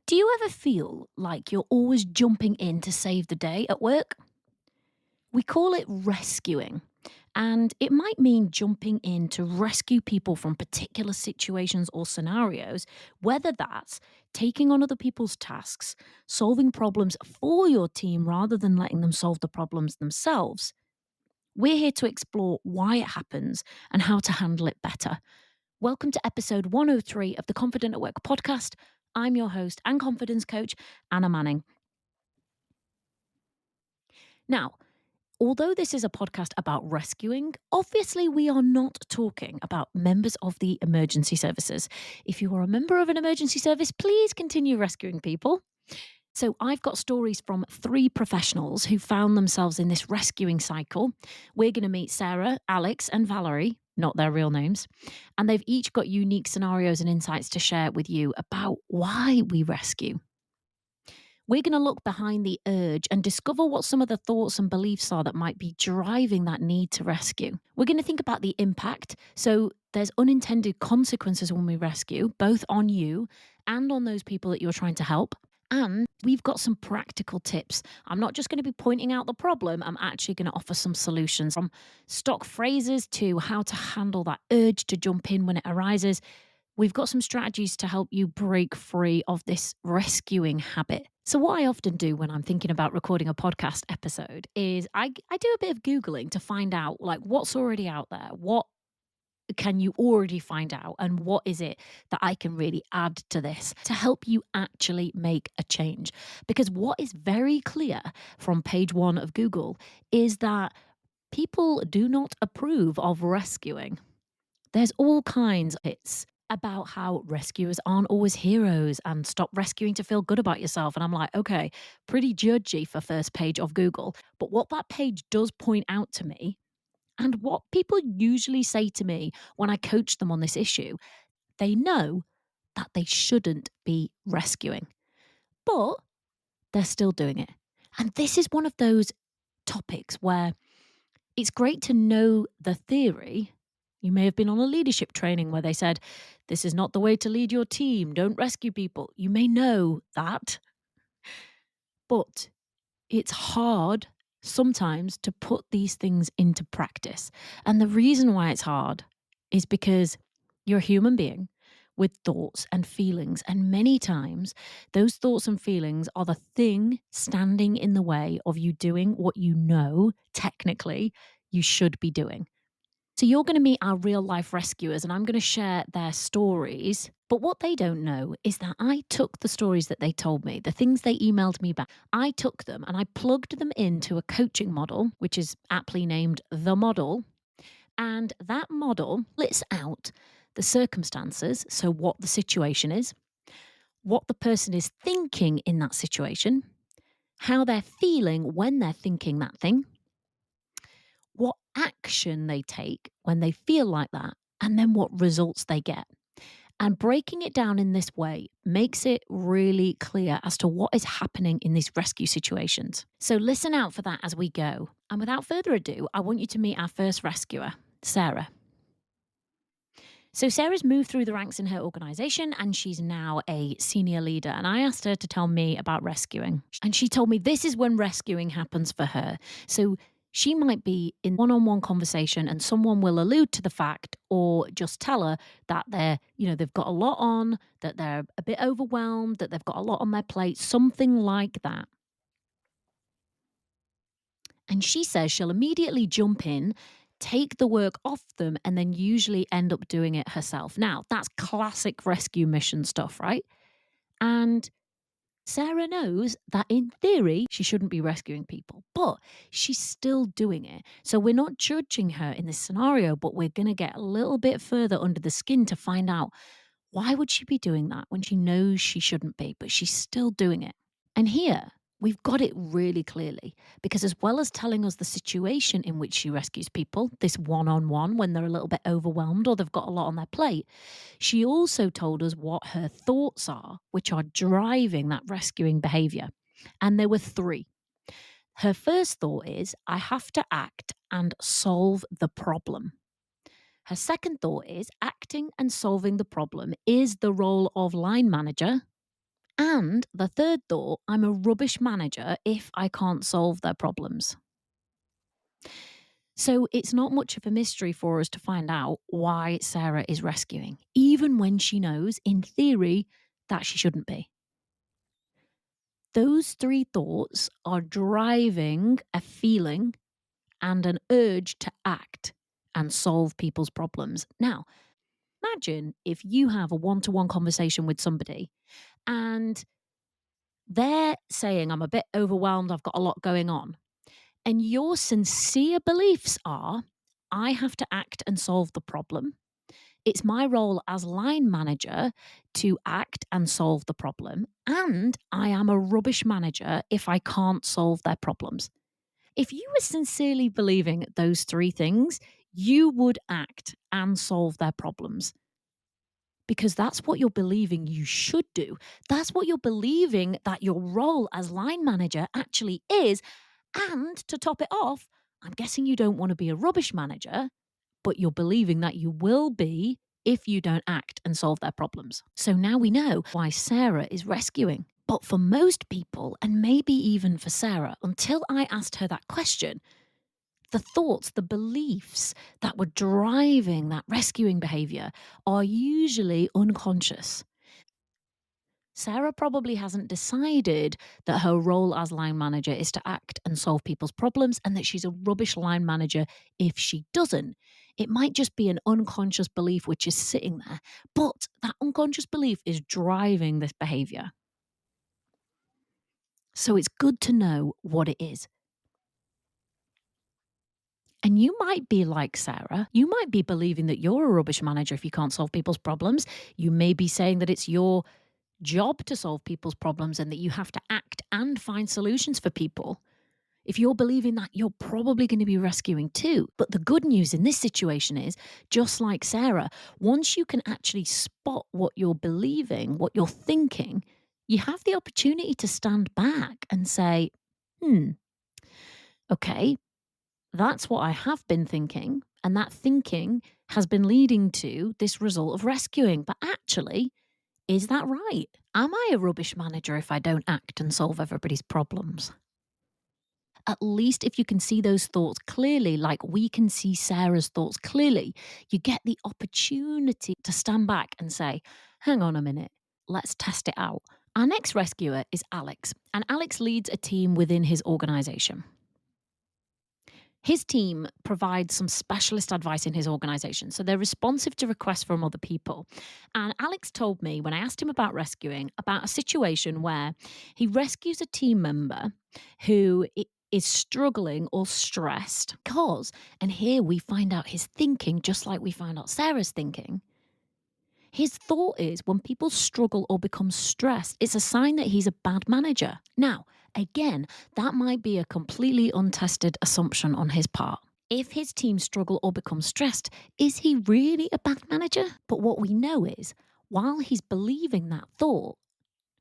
Do you ever feel like you're always jumping in to save the day at work? We call it rescuing, and it might mean jumping in to rescue people from particular situations or scenarios, whether that's taking on other people's tasks, solving problems for your team rather than letting them solve the problems themselves. We're here to explore why it happens and how to handle it better. Welcome to episode 103 of the Confident at Work podcast. I'm your host and confidence coach, Anna Manning. Now, although this is a podcast about rescuing, obviously we are not talking about members of the emergency services. If you are a member of an emergency service, please continue rescuing people. So I've got stories from 3 professionals who found themselves in this rescuing cycle. We're going to meet Sarah, Alex, and Valerie, not their real names, and they've each got unique scenarios and insights to share with you about why we rescue. We're going to look behind the urge and discover what some of the thoughts and beliefs are that might be driving that need to rescue. We're going to think about the impact. So there's unintended consequences when we rescue, both on you and on those people that you're trying to help. And we've got some practical tips. I'm not just going to be pointing out the problem, I'm actually going to offer some solutions, from stock phrases to how to handle that urge to jump in when it arises. We've got some strategies to help you break free of this rescuing habit. So what I often do when I'm thinking about recording a podcast episode is I do a bit of Googling to find out like what's already out there, what can you already find out, and what is it that I can really add to this to help you actually make a change. Because what is very clear from page 1 of Google is that people do not approve of rescuing. There's all kinds of hits about how rescuers aren't always heroes and stop rescuing to feel good about yourself. And I'm like, okay, pretty judgy for first page of Google. But what that page does point out to me, and what people usually say to me when I coach them on this issue, they know that they shouldn't be rescuing, but they're still doing it. And this is one of those topics where it's great to know the theory. You may have been on a leadership training where they said, this is not the way to lead your team. Don't rescue people. You may know that. But it's hard sometimes to put these things into practice. And the reason why it's hard is because you're a human being with thoughts and feelings. And many times those thoughts and feelings are the thing standing in the way of you doing what you know technically you should be doing. So you're going to meet our real life rescuers and I'm going to share their stories. But what they don't know is that I took the stories that they told me, the things they emailed me back, I took them and I plugged them into a coaching model, which is aptly named The Model. And that model splits out the circumstances, so what the situation is, what the person is thinking in that situation, how they're feeling when they're thinking that thing, what action they take when they feel like that, and then what results they get. And breaking it down in this way makes it really clear as to what is happening in these rescue situations. So listen out for that as we go. And without further ado, I want you to meet our first rescuer, Sarah. So Sarah's moved through the ranks in her organisation and she's now a senior leader. And I asked her to tell me about rescuing. And she told me this is when rescuing happens for her. So she might be in one-on-one conversation and someone will allude to the fact or just tell her that they've got a lot on, that they're a bit overwhelmed, that they've got a lot on their plate, something like that. And she says she'll immediately jump in, take the work off them, and then usually end up doing it herself. Now, that's classic rescue mission stuff, right? And Sarah knows that in theory, she shouldn't be rescuing people, but she's still doing it. So we're not judging her in this scenario, but we're going to get a little bit further under the skin to find out why would she be doing that when she knows she shouldn't be, but she's still doing it. And here, we've got it really clearly because as well as telling us the situation in which she rescues people, this one-on-one when they're a little bit overwhelmed or they've got a lot on their plate, she also told us what her thoughts are, which are driving that rescuing behavior. And there were 3. Her first thought is, I have to act and solve the problem. Her second thought is, acting and solving the problem is the role of line manager. And the third thought, I'm a rubbish manager if I can't solve their problems. So it's not much of a mystery for us to find out why Sarah is rescuing, even when she knows, in theory, that she shouldn't be. Those three thoughts are driving a feeling and an urge to act and solve people's problems. Now, imagine if you have a one-to-one conversation with somebody and they're saying, I'm a bit overwhelmed, I've got a lot going on. And your sincere beliefs are, I have to act and solve the problem. It's my role as line manager to act and solve the problem. And I am a rubbish manager if I can't solve their problems. If you were sincerely believing those three things, you would act and solve their problems. Because that's what you're believing you should do. That's what you're believing that your role as line manager actually is. And to top it off, I'm guessing you don't want to be a rubbish manager, but you're believing that you will be if you don't act and solve their problems. So now we know why Sarah is rescuing. But for most people, and maybe even for Sarah, until I asked her that question, the thoughts, the beliefs that were driving that rescuing behavior are usually unconscious. Sarah probably hasn't decided that her role as line manager is to act and solve people's problems and that she's a rubbish line manager if she doesn't. It might just be an unconscious belief which is sitting there, but that unconscious belief is driving this behavior. So it's good to know what it is. And you might be like Sarah. You might be believing that you're a rubbish manager if you can't solve people's problems. You may be saying that it's your job to solve people's problems and that you have to act and find solutions for people. If you're believing that, you're probably going to be rescuing too. But the good news in this situation is, just like Sarah, once you can actually spot what you're believing, what you're thinking, you have the opportunity to stand back and say, okay, that's what I have been thinking. And that thinking has been leading to this result of rescuing. But actually, is that right? Am I a rubbish manager if I don't act and solve everybody's problems? At least if you can see those thoughts clearly, like we can see Sarah's thoughts clearly, you get the opportunity to stand back and say, hang on a minute, let's test it out. Our next rescuer is Alex, and Alex leads a team within his organization. His team provides some specialist advice in his organization, so they're responsive to requests from other people. And Alex told me when I asked him about rescuing about a situation where he rescues a team member who is struggling or stressed because, and here we find out his thinking, just like we found out Sarah's thinking. His thought is when people struggle or become stressed, it's a sign that he's a bad manager. Now, again, that might be a completely untested assumption on his part. If his team struggle or become stressed, is he really a bad manager? But what we know is, while he's believing that thought,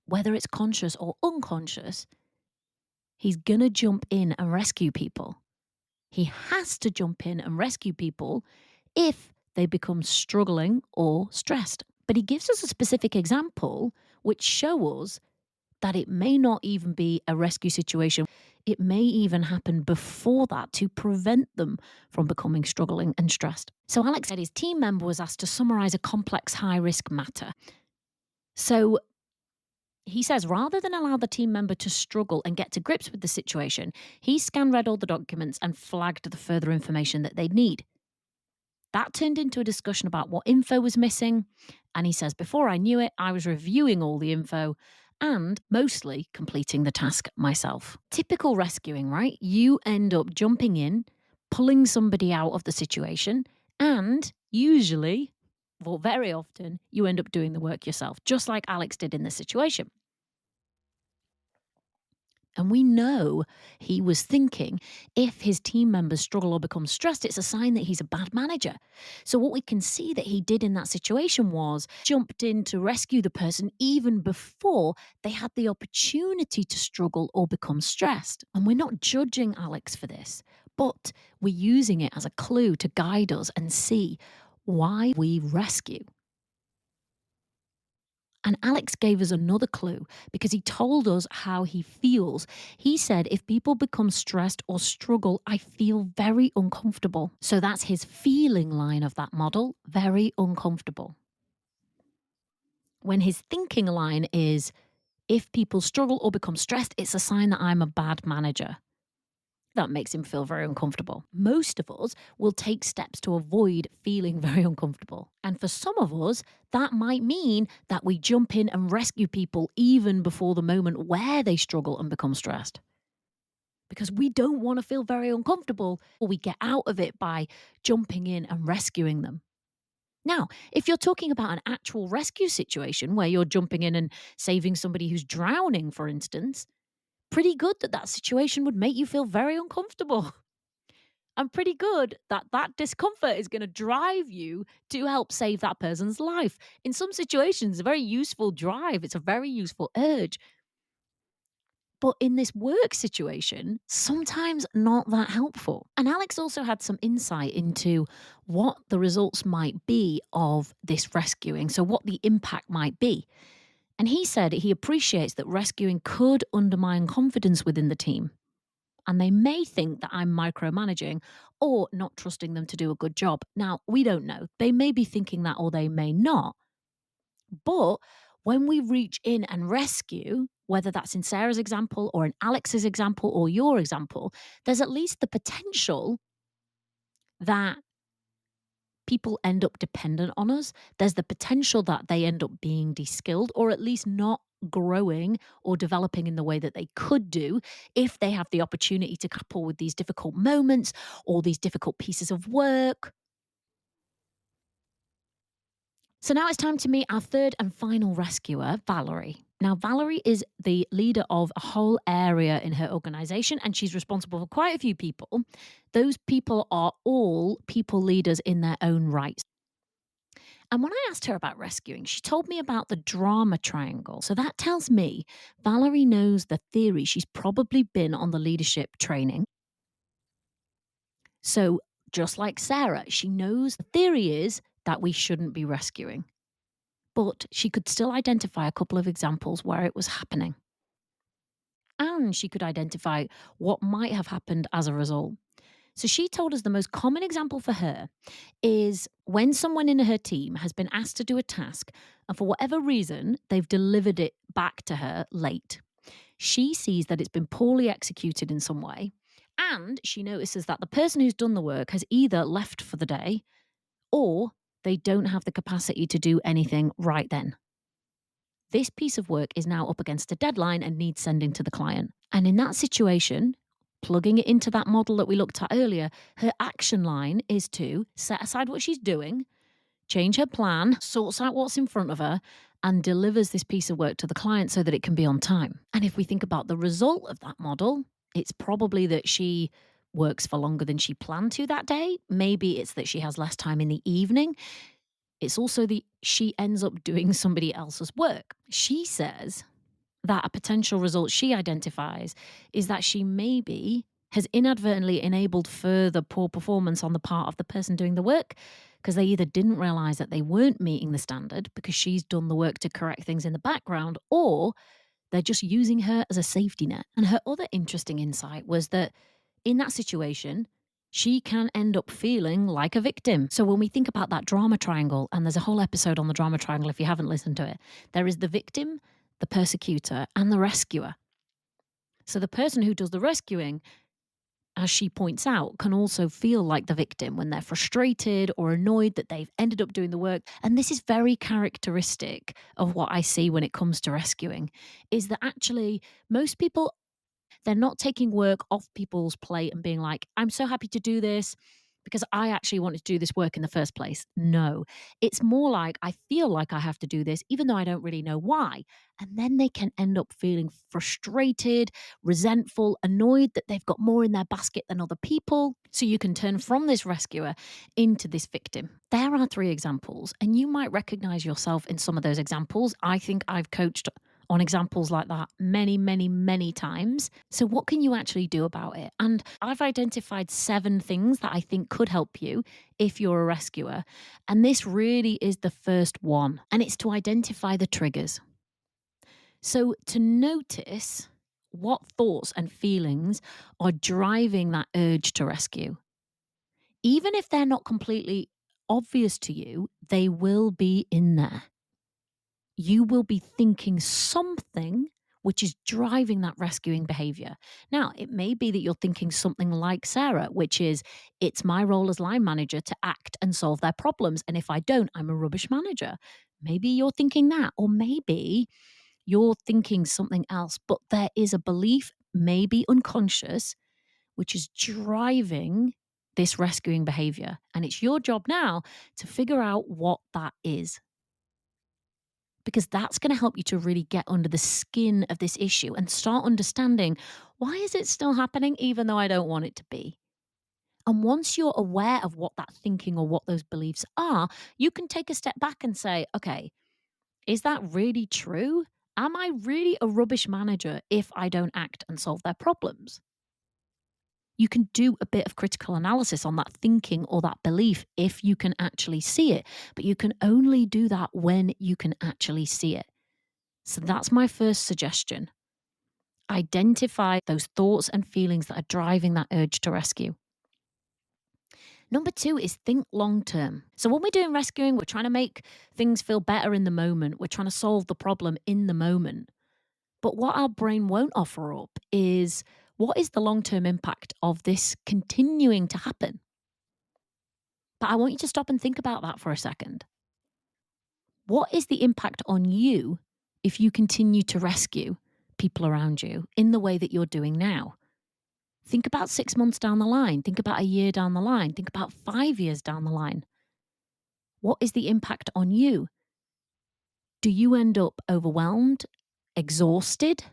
whether it's conscious or unconscious, he's going to jump in and rescue people. He has to jump in and rescue people if they become struggling or stressed. But he gives us a specific example which shows us that it may not even be a rescue situation. It may even happen before that to prevent them from becoming struggling and stressed. So Alex said his team member was asked to summarize a complex high-risk matter. So he says rather than allow the team member to struggle and get to grips with the situation, he read all the documents and flagged the further information that they'd need. That turned into a discussion about what info was missing. And he says, before I knew it, I was reviewing all the info and mostly completing the task myself. Typical rescuing, right? You end up jumping in, pulling somebody out of the situation, and usually, or very often, you end up doing the work yourself, just like Alex did in this situation. And we know he was thinking if his team members struggle or become stressed, it's a sign that he's a bad manager. So what we can see that he did in that situation was jumped in to rescue the person even before they had the opportunity to struggle or become stressed. And we're not judging Alex for this, but we're using it as a clue to guide us and see why we rescue. And Alex gave us another clue because he told us how he feels. He said, if people become stressed or struggle, I feel very uncomfortable. So that's his feeling line of that model, very uncomfortable. When his thinking line is, if people struggle or become stressed, it's a sign that I'm a bad manager. That makes him feel very uncomfortable. Most of us will take steps to avoid feeling very uncomfortable. And for some of us, that might mean that we jump in and rescue people even before the moment where they struggle and become stressed. Because we don't want to feel very uncomfortable, or we get out of it by jumping in and rescuing them. Now, if you're talking about an actual rescue situation where you're jumping in and saving somebody who's drowning, for instance, pretty good that that situation would make you feel very uncomfortable. And pretty good that that discomfort is going to drive you to help save that person's life. In some situations, it's a very useful drive, it's a very useful urge. But in this work situation, sometimes not that helpful. And Alex also had some insight into what the results might be of this rescuing, so what the impact might be. And he said he appreciates that rescuing could undermine confidence within the team. And they may think that I'm micromanaging or not trusting them to do a good job. Now, we don't know. They may be thinking that or they may not. But when we reach in and rescue, whether that's in Sarah's example or in Alex's example or your example, there's at least the potential that people end up dependent on us. There's the potential that they end up being de-skilled or at least not growing or developing in the way that they could do if they have the opportunity to couple with these difficult moments or these difficult pieces of work. So now it's time to meet our third and final rescuer, Valerie. Now, Valerie is the leader of a whole area in her organization, and she's responsible for quite a few people. Those people are all people leaders in their own right. And when I asked her about rescuing, she told me about the drama triangle. So that tells me Valerie knows the theory. She's probably been on the leadership training. So just like Sarah, she knows the theory is that we shouldn't be rescuing. But she could still identify a couple of examples where it was happening. And she could identify what might have happened as a result. So she told us the most common example for her is when someone in her team has been asked to do a task and for whatever reason they've delivered it back to her late. She sees that it's been poorly executed in some way and she notices that the person who's done the work has either left for the day or they don't have the capacity to do anything right then. This piece of work is now up against a deadline and needs sending to the client. And in that situation, plugging it into that model that we looked at earlier, her action line is to set aside what she's doing, change her plan, sorts out what's in front of her, and delivers this piece of work to the client so that it can be on time. And if we think about the result of that model, it's probably that she works for longer than she planned to that day. Maybe it's that she has less time in the evening. It's also she ends up doing somebody else's work. She says that a potential result she identifies is that she maybe has inadvertently enabled further poor performance on the part of the person doing the work because they either didn't realize that they weren't meeting the standard because she's done the work to correct things in the background, or they're just using her as a safety net. And her other interesting insight was that in that situation, she can end up feeling like a victim. So when we think about that drama triangle, and there's a whole episode on the drama triangle if you haven't listened to it, there is the victim, the persecutor, and the rescuer. So the person who does the rescuing, as she points out, can also feel like the victim when they're frustrated or annoyed that they've ended up doing the work. And this is very characteristic of what I see when it comes to rescuing, is that actually most people, they're not taking work off people's plate and being like, I'm so happy to do this because I actually wanted to do this work in the first place. No, it's more like I feel like I have to do this, even though I don't really know why. And then they can end up feeling frustrated, resentful, annoyed that they've got more in their basket than other people. So you can turn from this rescuer into this victim. There are 3 examples, and you might recognize yourself in some of those examples. I think I've coached on examples like that many, many, many times. So, what can you actually do about it? And I've identified 7 things that I think could help you if you're a rescuer. And this really is the first one, and it's to identify the triggers. So, to notice what thoughts and feelings are driving that urge to rescue. Even if they're not completely obvious to you, they will be in there. You will be thinking something which is driving that rescuing behavior. Now, it may be that you're thinking something like Sarah, which is, it's my role as line manager to act and solve their problems. And if I don't, I'm a rubbish manager. Maybe you're thinking that, or maybe you're thinking something else, but there is a belief, maybe unconscious, which is driving this rescuing behavior. And it's your job now to figure out what that is, because that's going to help you to really get under the skin of this issue and start understanding, why is it still happening even though I don't want it to be? And once you're aware of what that thinking or what those beliefs are, you can take a step back and say, okay, is that really true? Am I really a rubbish manager if I don't act and solve their problems? You can do a bit of critical analysis on that thinking or that belief if you can actually see it, but you can only do that when you can actually see it. So that's my first suggestion. Identify those thoughts and feelings that are driving that urge to rescue. Number 2 is think long term. So when we're doing rescuing, we're trying to make things feel better in the moment. We're trying to solve the problem in the moment. But what our brain won't offer up is, what is the long term impact of this continuing to happen? But I want you to stop and think about that for a second. What is the impact on you if you continue to rescue people around you in the way that you're doing now? Think about 6 months down the line. Think about a year down the line. Think about 5 years down the line. What is the impact on you? Do you end up overwhelmed, exhausted?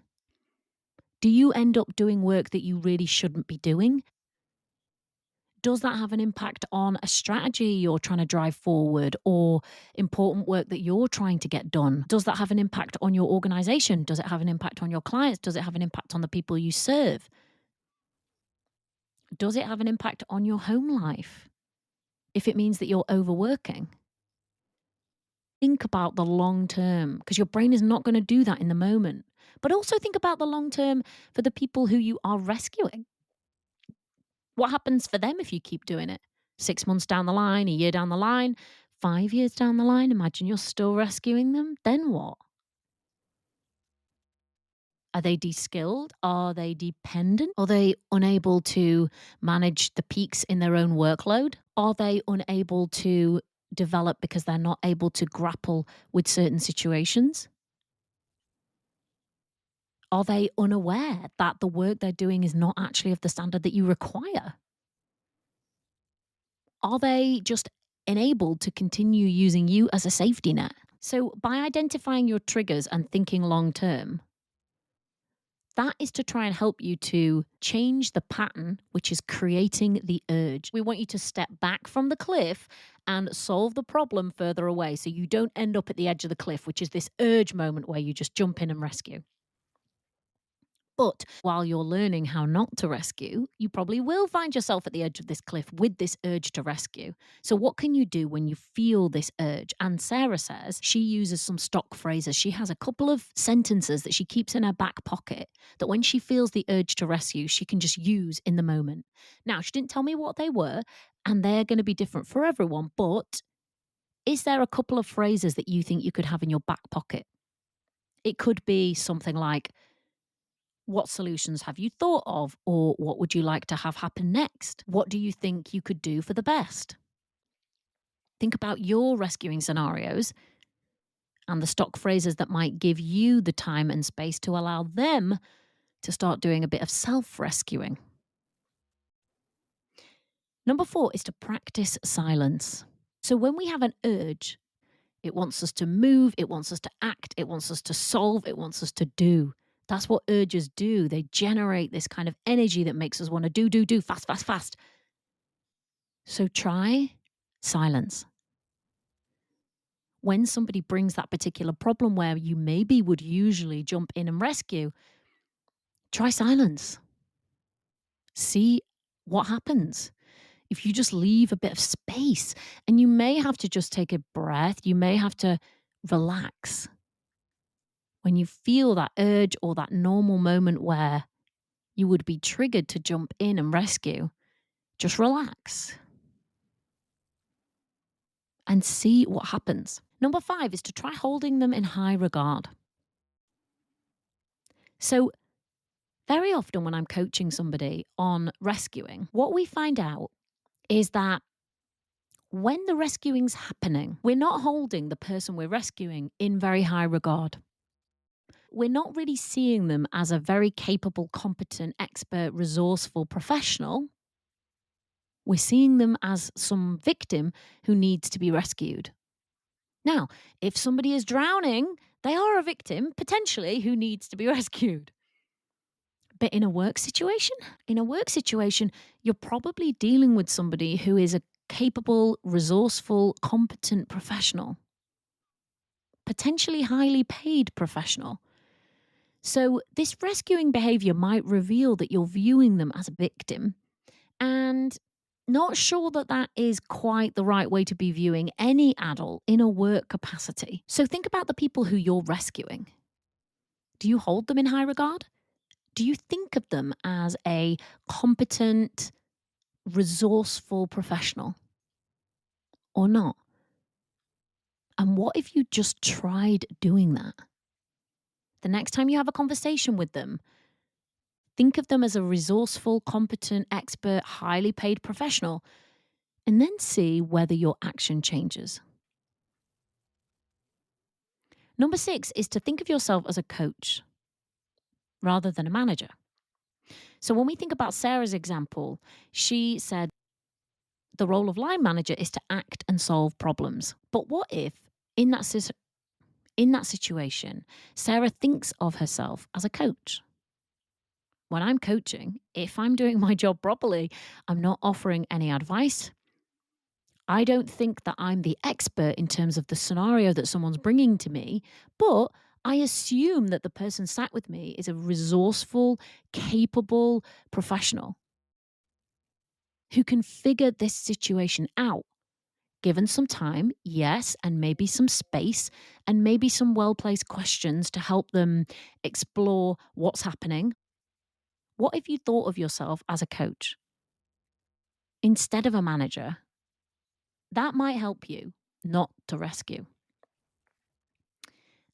Do you end up doing work that you really shouldn't be doing? Does that have an impact on a strategy you're trying to drive forward or important work that you're trying to get done? Does that have an impact on your organization? Does it have an impact on your clients? Does it have an impact on the people you serve? Does it have an impact on your home life if it means that you're overworking? Think about the long term, because your brain is not going to do that in the moment. But also think about the long term for the people who you are rescuing. What happens for them if you keep doing it? 6 months down the line, a year down the line, 5 years down the line, imagine you're still rescuing them. Then what? Are they de-skilled? Are they dependent? Are they unable to manage the peaks in their own workload? Are they unable to develop because they're not able to grapple with certain situations? Are they unaware that the work they're doing is not actually of the standard that you require? Are they just enabled to continue using you as a safety net? So, by identifying your triggers and thinking long term, that is to try and help you to change the pattern, which is creating the urge. We want you to step back from the cliff and solve the problem further away so you don't end up at the edge of the cliff, which is this urge moment where you just jump in and rescue. But while you're learning how not to rescue, you probably will find yourself at the edge of this cliff with this urge to rescue. So, what can you do when you feel this urge? And Sarah says she uses some stock phrases. She has a couple of sentences that she keeps in her back pocket that when she feels the urge to rescue, she can just use in the moment. Now, she didn't tell me what they were, and they're going to be different for everyone. But is there a couple of phrases that you think you could have in your back pocket? It could be something like, what solutions have you thought of? Or what would you like to have happen next? What do you think you could do for the best? Think about your rescuing scenarios and the stock phrases that might give you the time and space to allow them to start doing a bit of self rescuing. Number 4 is to practice silence. So when we have an urge, it wants us to move, it wants us to act, it wants us to solve, it wants us to do. That's what urges do. They generate this kind of energy that makes us want to do, fast, fast, fast. So try silence. when somebody brings that particular problem where you maybe would usually jump in and rescue, try silence. See what happens. If you just leave a bit of space, and you may have to just take a breath, you may have to relax. When you feel that urge or that normal moment where you would be triggered to jump in and rescue, just relax and see what happens. Number 5 is to try holding them in high regard. So, very often when I'm coaching somebody on rescuing, what we find out is that when the rescuing's happening, we're not holding the person we're rescuing in very high regard. We're not really seeing them as a very capable, competent, expert, resourceful professional. We're seeing them as some victim who needs to be rescued. Now, if somebody is drowning, they are a victim, potentially, who needs to be rescued. But in a work situation, you're probably dealing with somebody who is a capable, resourceful, competent professional, potentially highly paid professional. So this rescuing behavior might reveal that you're viewing them as a victim, and not sure that that is quite the right way to be viewing any adult in a work capacity. So think about the people who you're rescuing. Do you hold them in high regard? Do you think of them as a competent, resourceful professional or not? And what if you just tried doing that? The next time you have a conversation with them, think of them as a resourceful, competent, expert, highly paid professional, and then see whether your action changes. Number 6 is to think of yourself as a coach rather than a manager. So when we think about Sarah's example, she said the role of line manager is to act and solve problems. But what if in that situation, Sarah thinks of herself as a coach? When I'm coaching, if I'm doing my job properly, I'm not offering any advice. I don't think that I'm the expert in terms of the scenario that someone's bringing to me, but I assume that the person sat with me is a resourceful, capable professional who can figure this situation out. Given some time, yes, and maybe some space, and maybe some well-placed questions to help them explore what's happening. What if you thought of yourself as a coach instead of a manager? That might help you not to rescue.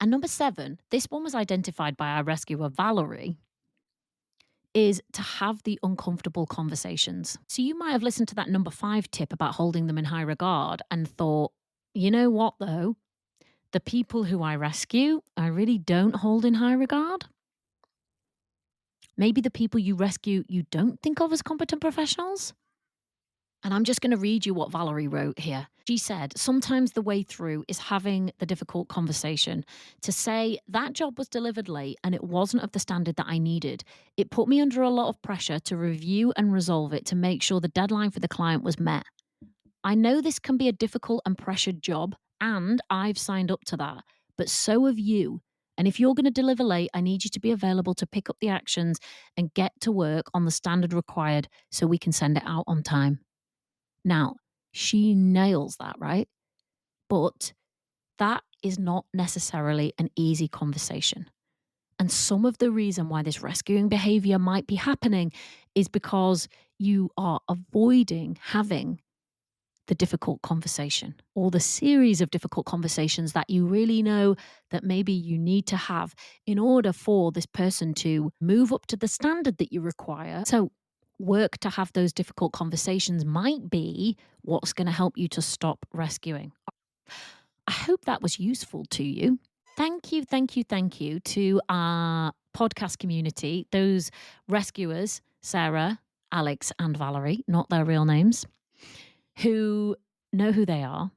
And number 7, this one was identified by our rescuer, Valerie, is to have the uncomfortable conversations. So you might have listened to that number 5 tip about holding them in high regard and thought, you know what though? The people who I rescue, I really don't hold in high regard. Maybe the people you rescue, you don't think of as competent professionals. And I'm just going to read you what Valerie wrote here. She said, sometimes the way through is having the difficult conversation to say that job was delivered late and it wasn't of the standard that I needed. It put me under a lot of pressure to review and resolve it to make sure the deadline for the client was met. I know this can be a difficult and pressured job, and I've signed up to that, but so have you. And if you're going to deliver late, I need you to be available to pick up the actions and get to work on the standard required so we can send it out on time. Now, she nails that, right? But that is not necessarily an easy conversation. And some of the reason why this rescuing behavior might be happening is because you are avoiding having the difficult conversation or the series of difficult conversations that you really know that maybe you need to have in order for this person to move up to the standard that you require. So work to have those difficult conversations might be what's going to help you to stop rescuing. I hope that was useful to you. Thank you to our podcast community, those rescuers, Sarah, Alex, and Valerie, not their real names, who know who they are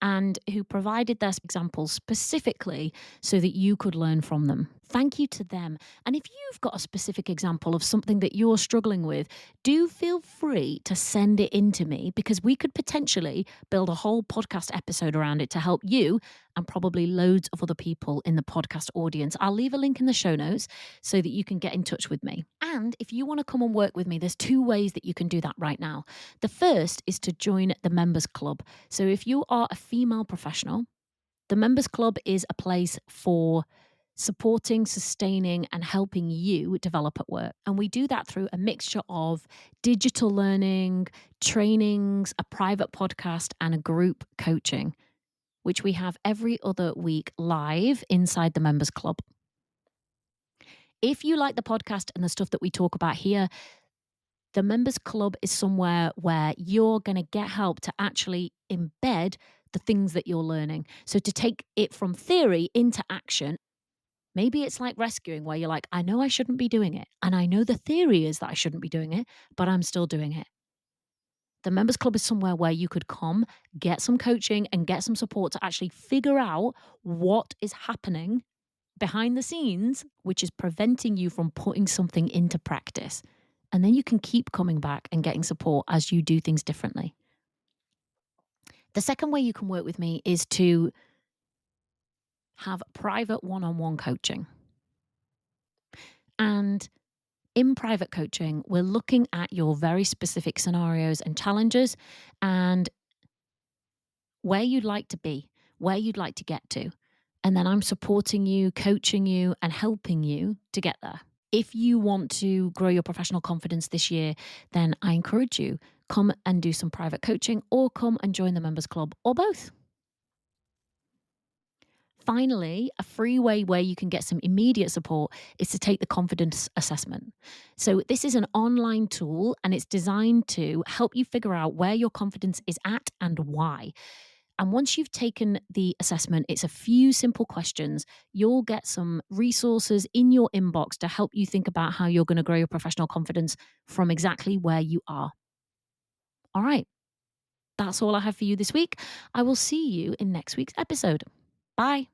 and who provided their examples specifically so that you could learn from them. Thank you to them. And if you've got a specific example of something that you're struggling with, do feel free to send it in to me, because we could potentially build a whole podcast episode around it to help you and probably loads of other people in the podcast audience. I'll leave a link in the show notes so that you can get in touch with me. And if you want to come and work with me, there's 2 ways that you can do that right now. The first is to join the Members Club. So if you are a female professional, the Members Club is a place for supporting, sustaining, and helping you develop at work. And we do that through a mixture of digital learning, trainings, a private podcast, and a group coaching, which we have every other week live inside the Members Club. If you like the podcast and the stuff that we talk about here, the Members Club is somewhere where you're going to get help to actually embed the things that you're learning. So to take it from theory into action. Maybe it's like rescuing, where you're like, I know I shouldn't be doing it. And I know the theory is that I shouldn't be doing it, but I'm still doing it. The Members Club is somewhere where you could come, get some coaching and get some support to actually figure out what is happening behind the scenes, which is preventing you from putting something into practice. And then you can keep coming back and getting support as you do things differently. The second way you can work with me is to have private one-on-one coaching. And in private coaching, we're looking at your very specific scenarios and challenges and where you'd like to be, where you'd like to get to. And then I'm supporting you, coaching you, and helping you to get there. If you want to grow your professional confidence this year, then I encourage you, come and do some private coaching, or come and join the Members Club, or both. Finally, a free way where you can get some immediate support is to take the confidence assessment. So this is an online tool, and it's designed to help you figure out where your confidence is at and why. And once you've taken the assessment, it's a few simple questions. You'll get some resources in your inbox to help you think about how you're going to grow your professional confidence from exactly where you are. All right. That's all I have for you this week. I will see you in next week's episode. Bye.